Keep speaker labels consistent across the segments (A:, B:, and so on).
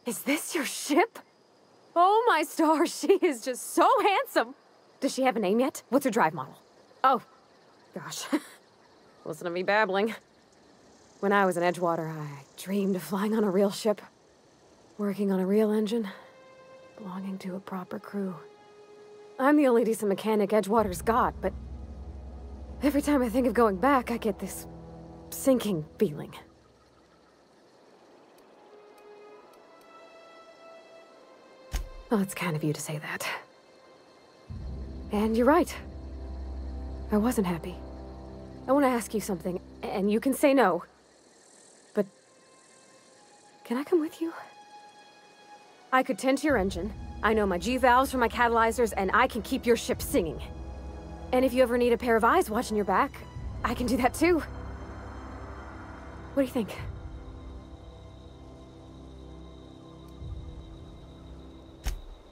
A: Is this your ship? Oh my stars, she is just so handsome! Does she have a name yet? What's her drive model? Oh, gosh. Listen to me babbling. When I was in Edgewater, I dreamed of flying on a real ship. Working on a real engine. Belonging to a proper crew. I'm the only decent mechanic Edgewater's got, but every time I think of going back, I get this sinking feeling. Well, it's kind of you to say that. And you're right. I wasn't happy. I want to ask you something, and you can say no. But can I come with you? I could tend to your engine. I know my G-valves from my catalyzers, and I can keep your ship singing. And if you ever need a pair of eyes watching your back, I can do that too. What do you think?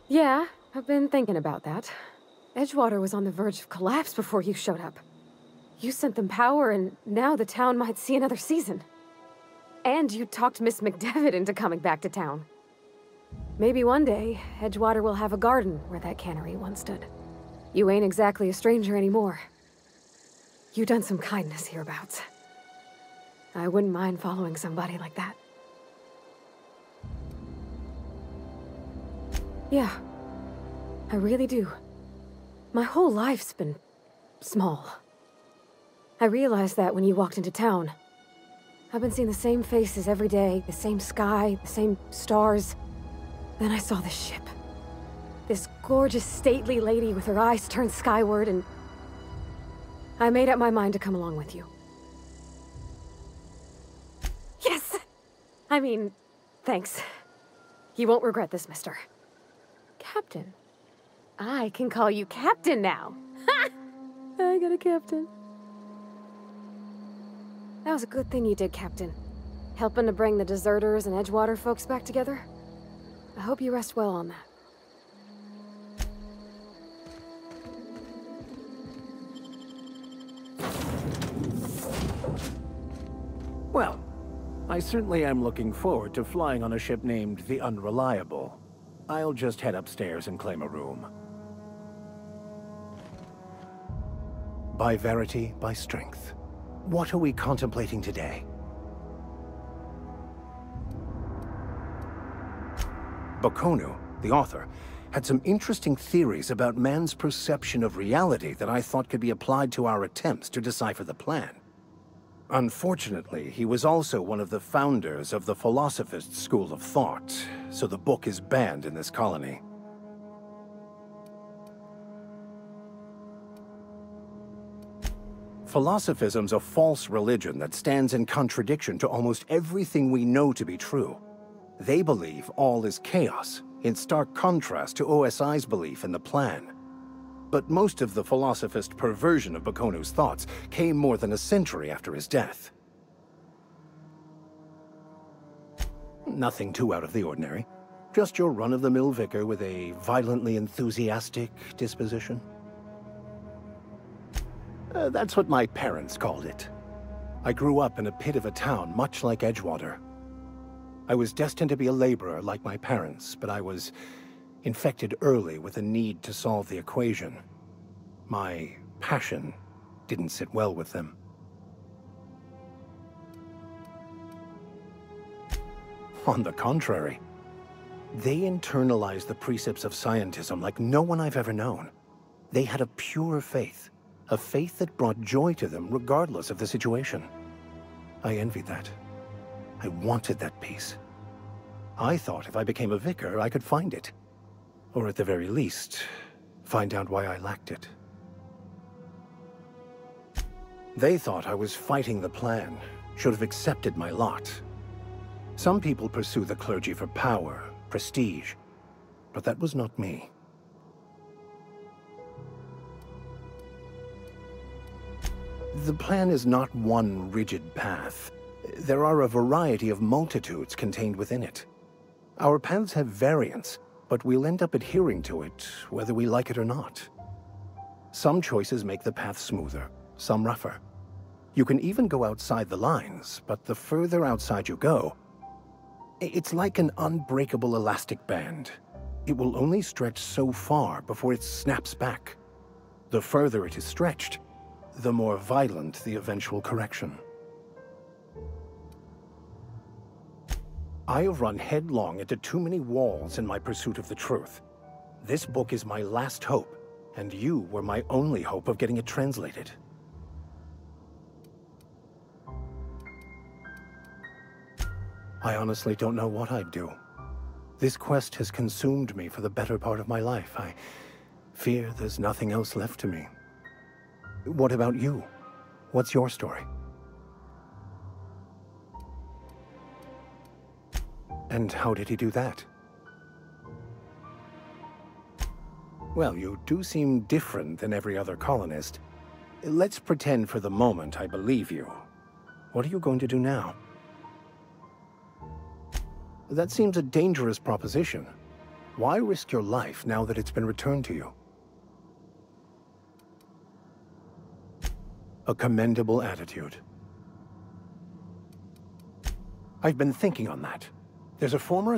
A: Yeah, I've been thinking about that. Edgewater was on the verge of collapse before you showed up. You sent them power, and now the town might see another season. And you talked Miss McDevitt into coming back to town. Maybe one day, Edgewater will have a garden where that cannery once stood. You ain't exactly a stranger anymore. You've done some kindness hereabouts. I wouldn't mind following somebody like that. Yeah, I really do. My whole life's been small. I realized that when you walked into town. I've been seeing the same faces every day, the same sky, the same stars. Then I saw this ship. This gorgeous, stately lady with her eyes turned skyward, and I made up my mind to come along with you. Yes! I mean, thanks. You won't regret this, mister. Captain. I can call you Captain now. Ha! I got a captain. That was a good thing you did, Captain. Helping to bring the deserters and Edgewater folks back together. I hope you rest well on that.
B: Well, I certainly am looking forward to flying on a ship named the Unreliable. I'll just head upstairs and claim a room. By verity, by strength. What are we contemplating today? Bakonu, the author, had some interesting theories about man's perception of reality that I thought could be applied to our attempts to decipher the plan. Unfortunately, he was also one of the founders of the Philosophist school of thought, so the book is banned in this colony. Philosophism's a false religion that stands in contradiction to almost everything we know to be true. They believe all is chaos, in stark contrast to OSI's belief in the plan. But most of the philosophist perversion of Bakonu's thoughts came more than a century after his death. Nothing too out of the ordinary. Just your run-of-the-mill vicar with a violently enthusiastic disposition. That's what my parents called it. I grew up in a pit of a town much like Edgewater. I was destined to be a laborer like my parents, but I was infected early with a need to solve the equation. My passion didn't sit well with them. On the contrary, they internalized the precepts of scientism like no one I've ever known. They had a pure faith, a faith that brought joy to them regardless of the situation. I envied that. I wanted that peace. I thought if I became a vicar, I could find it. Or at the very least, find out why I lacked it. They thought I was fighting the plan, should have accepted my lot. Some people pursue the clergy for power, prestige, but that was not me. The plan is not one rigid path. There are a variety of multitudes contained within it. Our paths have variance, but we'll end up adhering to it, whether we like it or not. Some choices make the path smoother, some rougher. You can even go outside the lines, but the further outside you go, It's like an unbreakable elastic band. It will only stretch so far before it snaps back. The further it is stretched, the more violent the eventual correction. I have run headlong into too many walls in my pursuit of the truth. This book is my last hope, and you were my only hope of getting it translated. I honestly don't know what I'd do. This quest has consumed me for the better part of my life. I fear there's nothing else left to me. What about you? What's your story? And how did he do that? Well, you do seem different than every other colonist. Let's pretend for the moment I believe you. What are you going to do now? That seems a dangerous proposition. Why risk your life now that it's been returned to you? A commendable attitude. I've been thinking on that. There's a former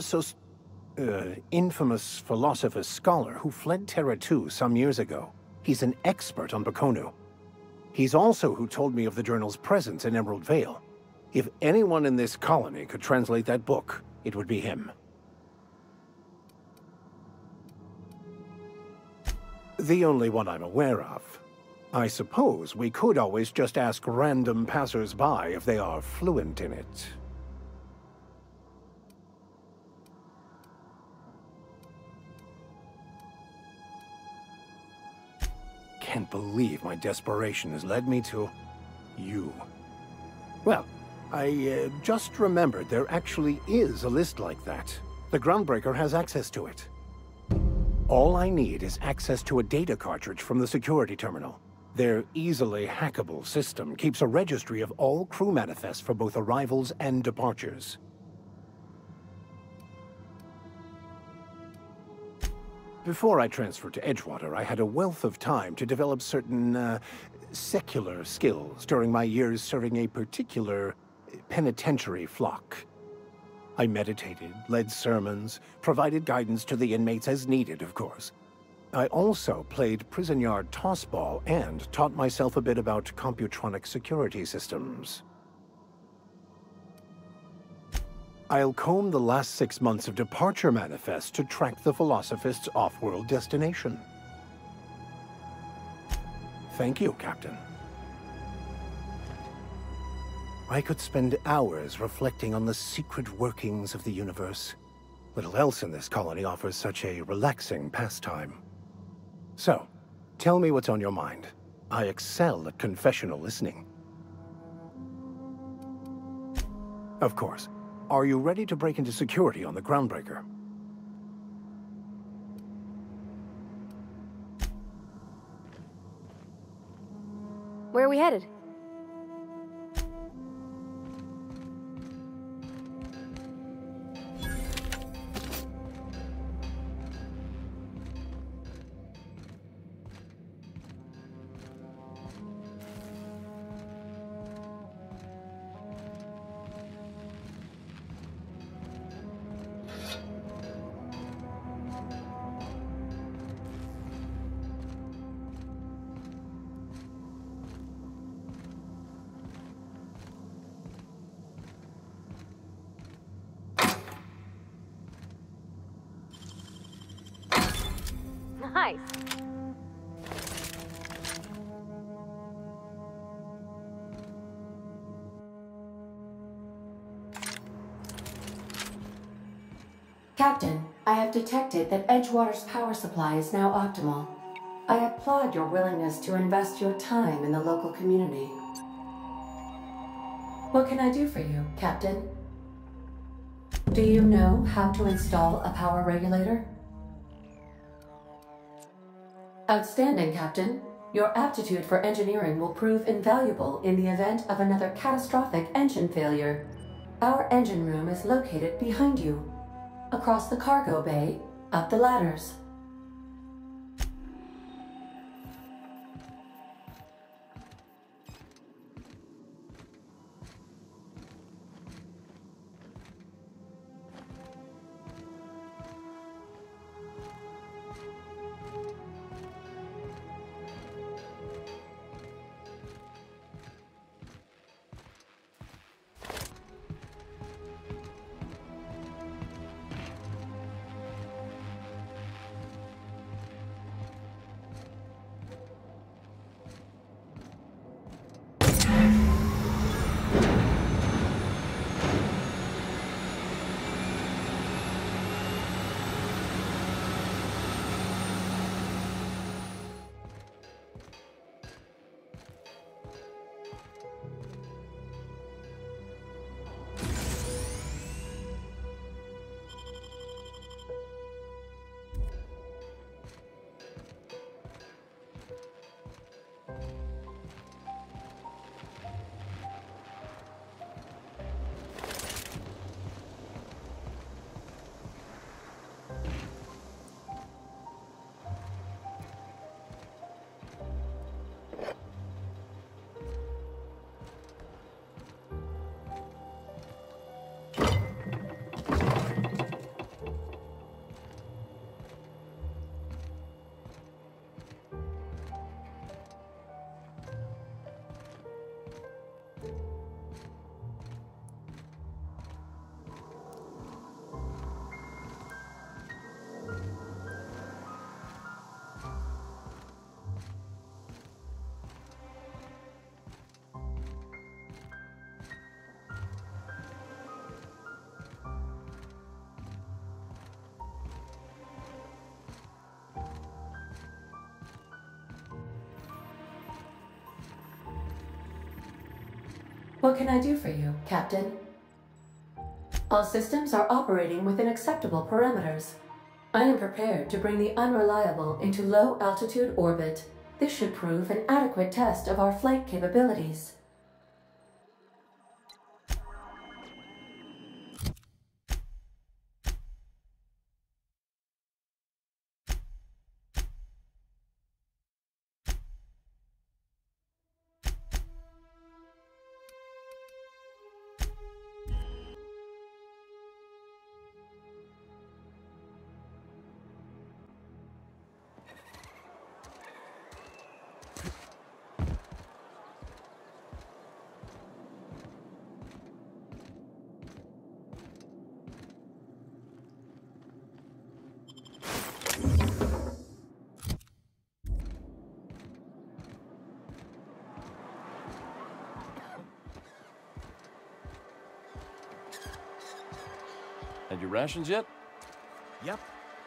B: infamous philosopher scholar who fled Terra 2 some years ago. He's an expert on Bakonu. He's also who told me of the journal's presence in Emerald Vale. If anyone in this colony could translate that book, it would be him. The only one I'm aware of. I suppose we could always just ask random passers-by if they are fluent in it. Can't believe my desperation has led me to you. Well, I just remembered there actually is a list like that. The Groundbreaker has access to it. All I need is access to a data cartridge from the security terminal. Their easily hackable system keeps a registry of all crew manifests for both arrivals and departures. Before I transferred to Edgewater, I had a wealth of time to develop certain, secular skills during my years serving a particular penitentiary flock. I meditated, led sermons, provided guidance to the inmates as needed, of course. I also played prison yard tossball and taught myself a bit about computronic security systems. I'll comb the last 6 months of departure manifest to track the Philosophist's off-world destination. Thank you, Captain. I could spend hours reflecting on the secret workings of the universe. Little else in this colony offers such a relaxing pastime. So, tell me what's on your mind. I excel at confessional listening. Of course. Are you ready to break into security on the Groundbreaker?
A: Where are we headed? Nice.
C: Captain, I have detected that Edgewater's power supply is now optimal. I applaud your willingness to invest your time in the local community. What can I do for you, Captain? Do you know how to install a power regulator? Outstanding, Captain. Your aptitude for engineering will prove invaluable in the event of another catastrophic engine failure. Our engine room is located behind you, across the cargo bay, up the ladders. What can I do for you, Captain? All systems are operating within acceptable parameters. I am prepared to bring the unreliable into low-altitude orbit. This should prove an adequate test of our flight capabilities.
D: Had your rations yet?
E: Yep,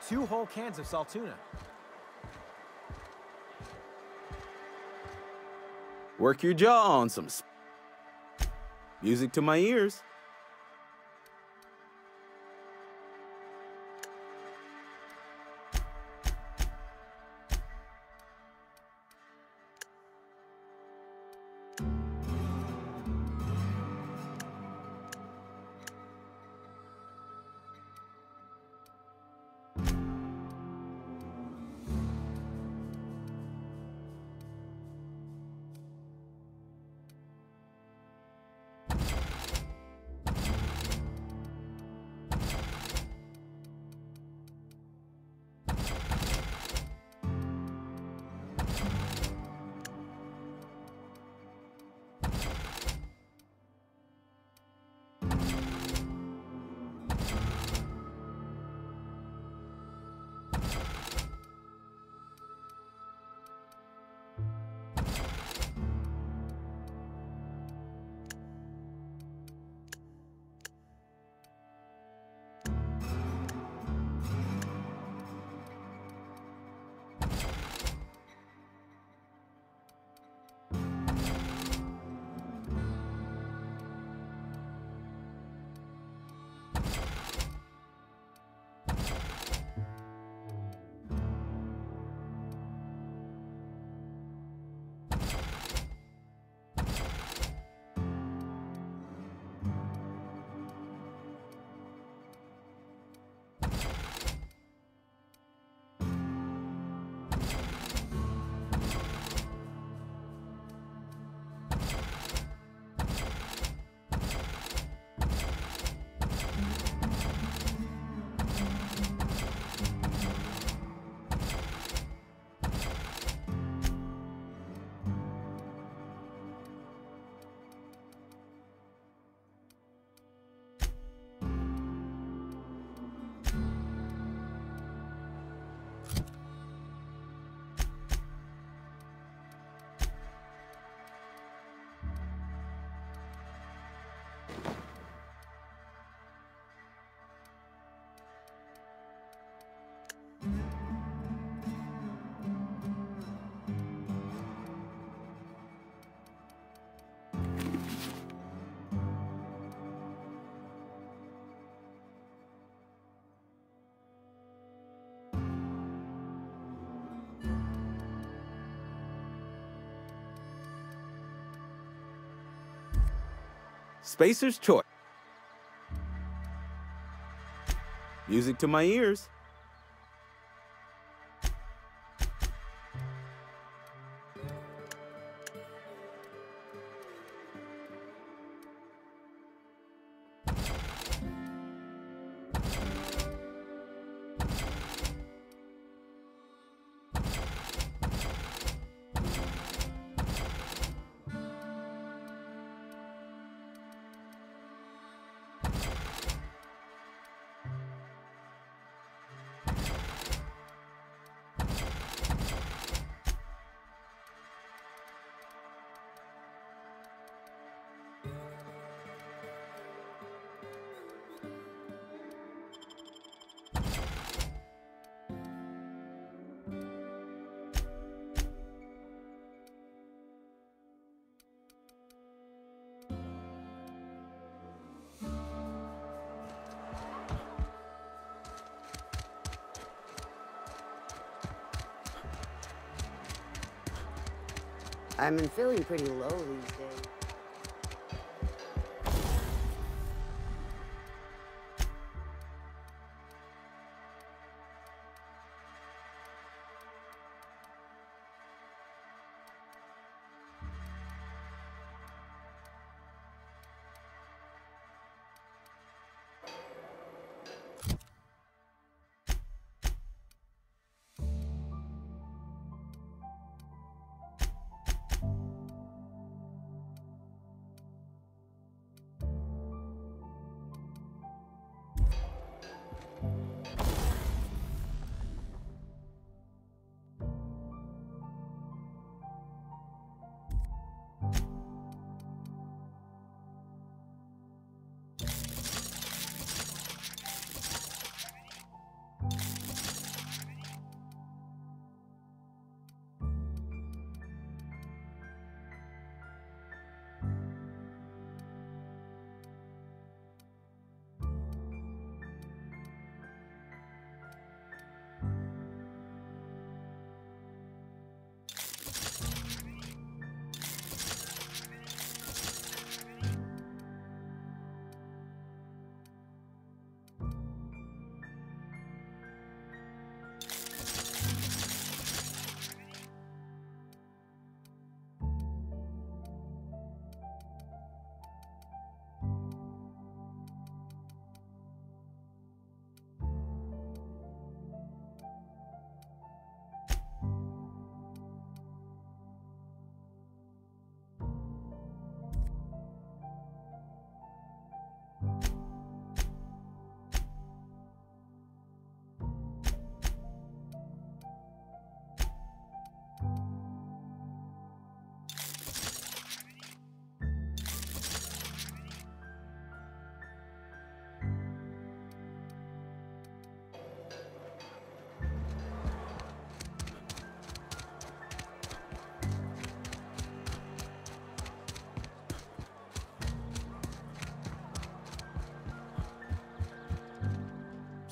E: 2 whole cans of salt tuna.
F: Work your jaw on some music to my ears. Spacer's choice. Music to my ears.
D: I've been feeling pretty low these days.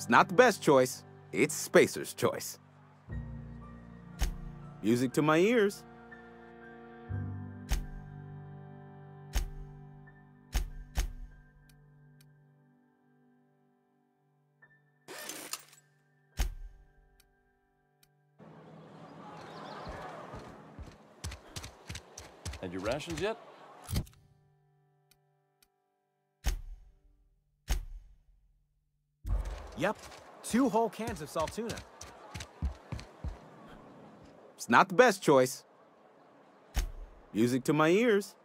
F: It's not the best choice. It's Spacer's choice. Music to my ears.
G: Had your rations yet?
E: Yep, 2 whole cans of salt tuna.
F: It's not the best choice. Music to my ears.